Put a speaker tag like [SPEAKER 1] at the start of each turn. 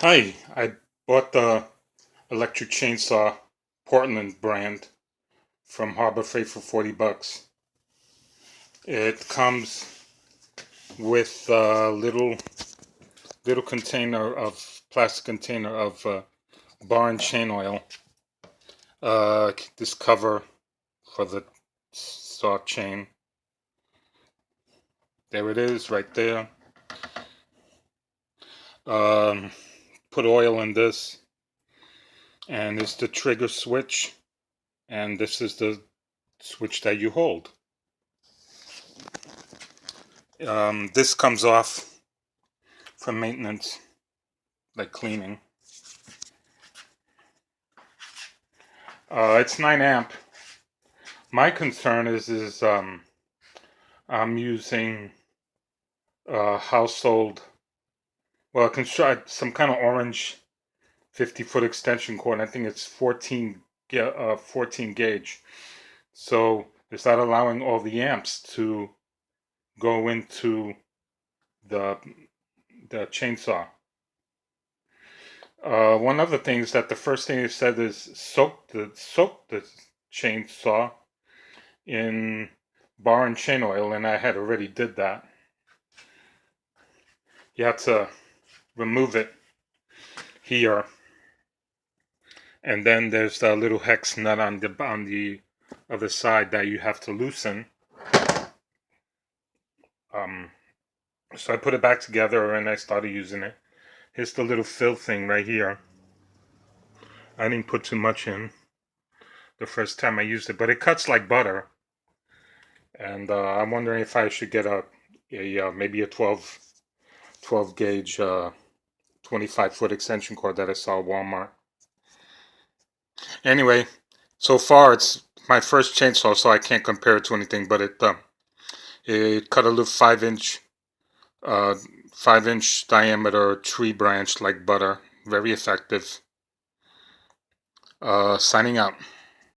[SPEAKER 1] Hi, I bought the electric chainsaw Portland brand from Harbor Freight for 40 bucks. It comes with a little container of plastic container of bar and chain oil. This cover for the saw chain. There it is, right there. Um, Put oil in this, and it's the trigger switch, and this is the switch that you hold. This comes off for maintenance, like cleaning. It's 9 amp. My concern is I'm using household, well, some kind of orange 50-foot extension cord. I think it's 14 gauge. So it's not allowing all the amps to go into the the chainsaw. One other thing is that the first thing it said is soak the chainsaw in bar and chain oil, and I had already did that. You have to remove it here, and then there's the little hex nut on the other side that you have to loosen. Um, so I put it back together and I started using it. Here's the little fill thing right here. I didn't put too much in the first time I used it, but it cuts like butter. And I'm wondering if I should get a maybe a 12 gauge 25-foot extension cord that I saw at Walmart. Anyway, so far it's my first chainsaw, so I can't compare it to anything. But it cut a little 5 inch diameter tree branch like butter. Very effective. Signing out.